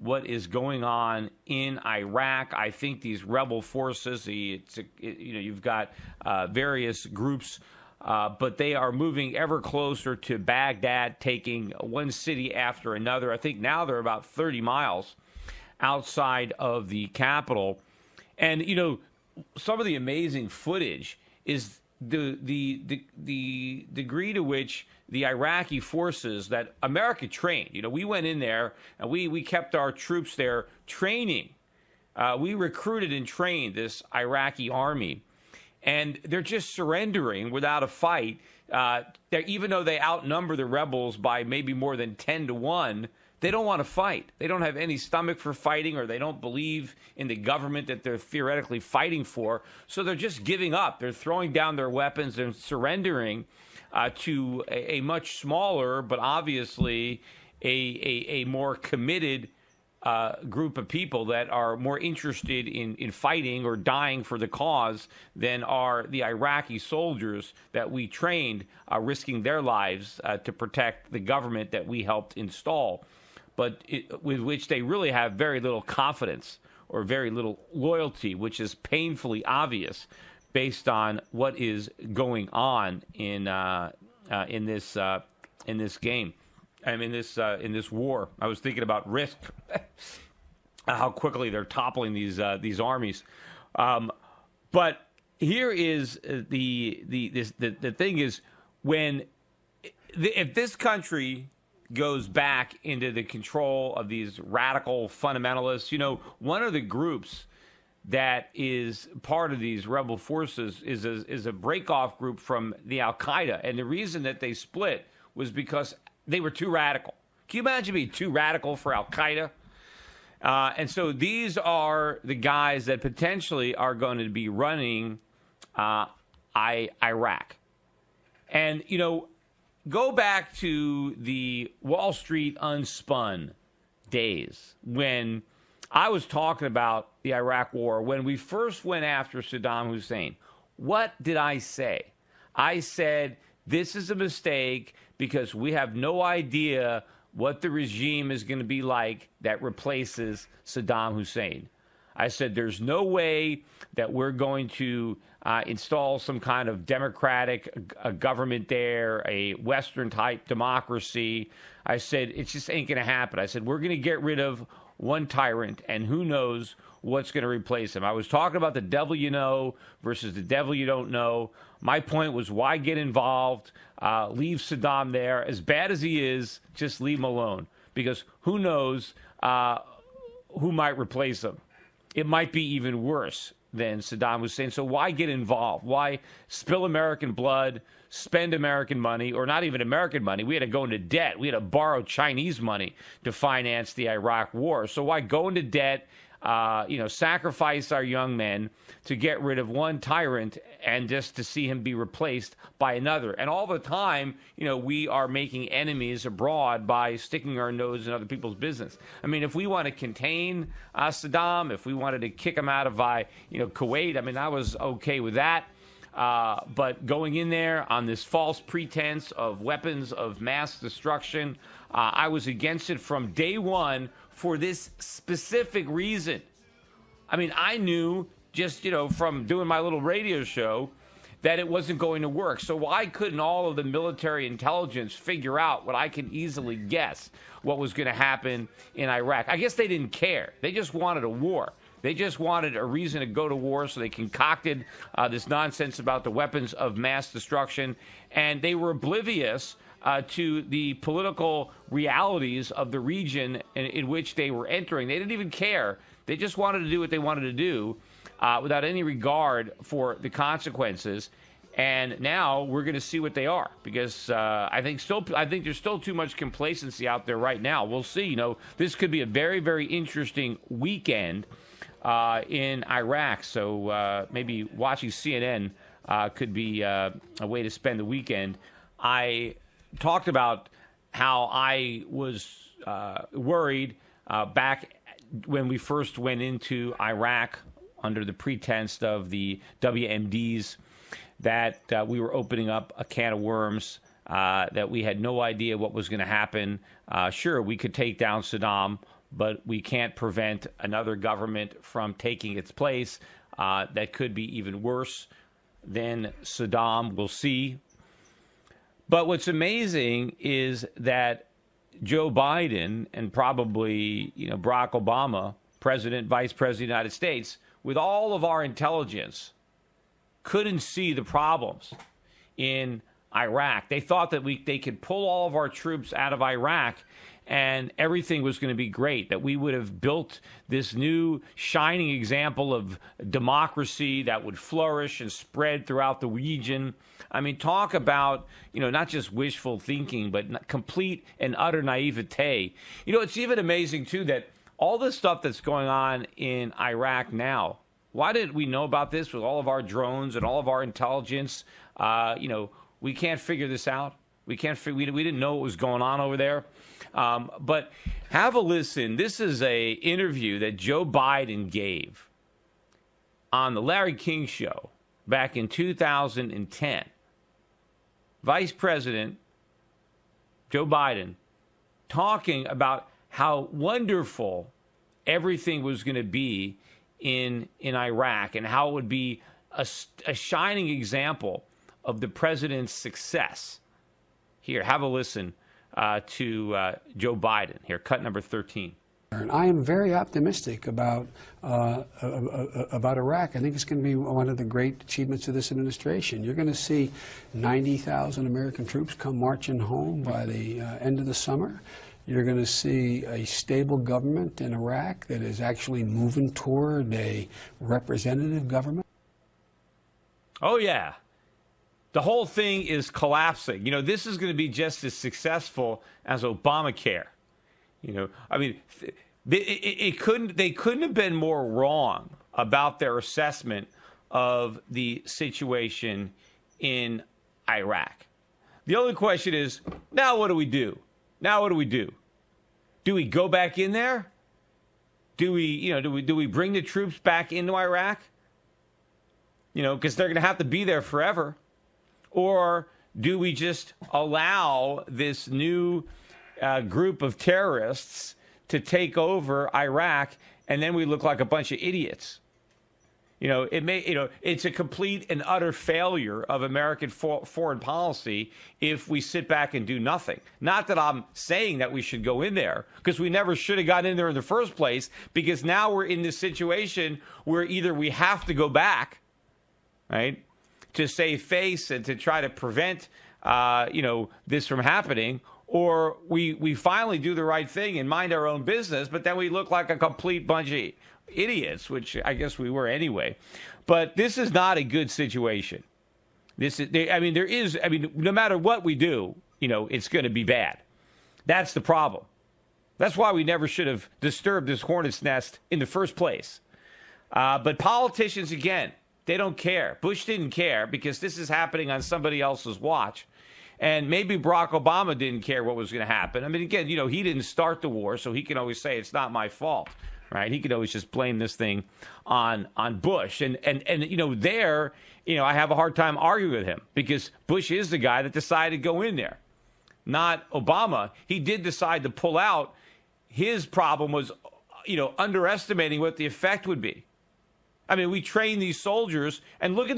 what is going on in Iraq. I think these rebel forces, you've got various groups, but they are moving ever closer to Baghdad, taking one city after another. I think now they're about 30 miles outside of the capital. And, some of the amazing footage is the degree to which the Iraqi forces that America trained. We went in there and we kept our troops there training. We recruited and trained this Iraqi army, and they're just surrendering without a fight. Even though they outnumber the rebels by maybe more than 10-1, they don't want to fight. They don't have any stomach for fighting, or they don't believe in the government that they're theoretically fighting for. So they're just giving up. They're throwing down their weapons and surrendering to a much smaller, but obviously a more committed group of people that are more interested in fighting or dying for the cause than are the Iraqi soldiers that we trained, risking their lives to protect the government that we helped install, but with which they really have very little confidence or very little loyalty, which is painfully obvious based on what is going on in this game. In this war. I was thinking about risk, how quickly they're toppling these armies. But here is the thing is, if this country goes back into the control of these radical fundamentalists, one of the groups that is part of these rebel forces is a breakoff group from the Al-Qaeda. And the reason that they split was because they were too radical. Can you imagine being too radical for Al-Qaeda? And so these are the guys that potentially are going to be running Iraq. And, go back to the Wall Street Unspun days when I was talking about the Iraq War, when we first went after Saddam Hussein. What did I say? I said, this is a mistake because we have no idea what the regime is going to be like that replaces Saddam Hussein. I said, there's no way that we're going to install some kind of democratic government there, a Western-type democracy. I said, it just ain't going to happen. I said, we're going to get rid of one tyrant, and who knows what's going to replace him. I was talking about the devil you know versus the devil you don't know. My point was, why get involved? Leave Saddam there. As bad as he is, just leave him alone, because who knows who might replace him. It might be even worse than Saddam Hussein. So why get involved? Why spill American blood, spend American money, or not even American money? We had to go into debt. We had to borrow Chinese money to finance the Iraq war. So why go into debt, sacrifice our young men to get rid of one tyrant and just to see him be replaced by another? And all the time, we are making enemies abroad by sticking our nose in other people's business. I mean, if we want to contain Saddam, if we wanted to kick him out of Kuwait, I was okay with that. But going in there on this false pretense of weapons of mass destruction, I was against it from day one for this specific reason. I knew just, from doing my little radio show that it wasn't going to work. So why couldn't all of the military intelligence figure out what I can easily guess what was going to happen in Iraq? I guess they didn't care. They just wanted a war. They just wanted a reason to go to war, so they concocted this nonsense about the weapons of mass destruction, and they were oblivious to the political realities of the region in which they were entering. They didn't even care. They just wanted to do what they wanted to do without any regard for the consequences. And now we're going to see what they are, because I think there's still too much complacency out there right now. We'll see. This could be a very, very interesting weekend in Iraq. So maybe watching CNN could be a way to spend the weekend. I talked about how I was worried back when we first went into Iraq under the pretense of the WMDs that we were opening up a can of worms, that we had no idea what was going to happen. Sure, we could take down Saddam, but we can't prevent another government from taking its place that could be even worse than Saddam. We'll see. But what's amazing is that Joe Biden and probably, Barack Obama, President, Vice President of the United States, with all of our intelligence, couldn't see the problems in Iraq. They thought that they could pull all of our troops out of Iraq and everything was going to be great, that we would have built this new shining example of democracy that would flourish and spread throughout the region. I mean, talk about, not just wishful thinking, but complete and utter naivete. It's even amazing, too, that all this stuff that's going on in Iraq now, why didn't we know about this with all of our drones and all of our intelligence? We can't figure this out. We didn't know what was going on over there. But have a listen. This is a interview that Joe Biden gave on the Larry King Show back in 2010. Vice President Joe Biden talking about how wonderful everything was going to be in Iraq and how it would be a shining example of the president's success. Here, have a listen to Joe Biden. Here, cut number 13. I am very optimistic about Iraq. I think it's going to be one of the great achievements of this administration. You're going to see 90,000 American troops come marching home by the end of the summer. You're going to see a stable government in Iraq that is actually moving toward a representative government. Oh, yeah. The whole thing is collapsing. This is going to be just as successful as Obamacare. They couldn't have been more wrong about their assessment of the situation in Iraq. The only question is, now what do we do? Do we go back in there? Do we bring the troops back into Iraq? Because they're going to have to be there forever. Or do we just allow this new group of terrorists to take over Iraq, and then we look like a bunch of idiots? It's a complete and utter failure of American foreign policy if we sit back and do nothing. Not that I'm saying that we should go in there, because we never should have gotten in there in the first place, because now we're in this situation where either we have to go back, right, to save face and to try to prevent, this from happening, or we finally do the right thing and mind our own business, but then we look like a complete bunch of idiots, which I guess we were anyway. But this is not a good situation. No matter what we do, it's going to be bad. That's the problem. That's why we never should have disturbed this hornet's nest in the first place. But politicians, again, they don't care. Bush didn't care because this is happening on somebody else's watch. And maybe Barack Obama didn't care what was going to happen. Again, he didn't start the war, so he can always say it's not my fault, right? He could always just blame this thing on Bush. And I have a hard time arguing with him because Bush is the guy that decided to go in there, not Obama. He did decide to pull out. His problem was, underestimating what the effect would be. We trained these soldiers, and look at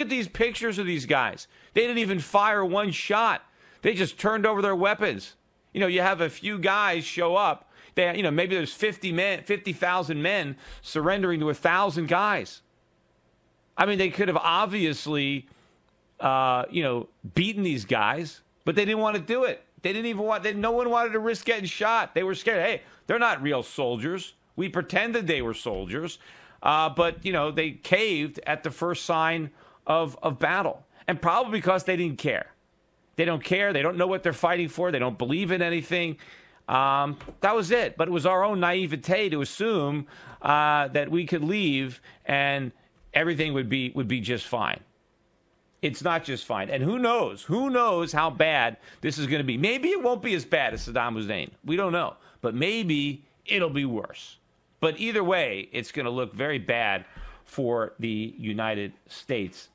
these pictures of these guys. They didn't even fire one shot. They just turned over their weapons. You have a few guys show up. Maybe there's 50,000 men surrendering to 1,000 guys. They could have obviously, beaten these guys, but they didn't want to do it. They didn't even no one wanted to risk getting shot. They were scared. Hey, they're not real soldiers. We pretended they were soldiers. But they caved at the first sign of battle. And probably because they didn't care. They don't care. They don't know what they're fighting for. They don't believe in anything. That was it. But it was our own naivete to assume that we could leave and everything would be just fine. It's not just fine. And who knows? Who knows how bad this is going to be? Maybe it won't be as bad as Saddam Hussein. We don't know. But maybe it'll be worse. But either way, it's going to look very bad for the United States.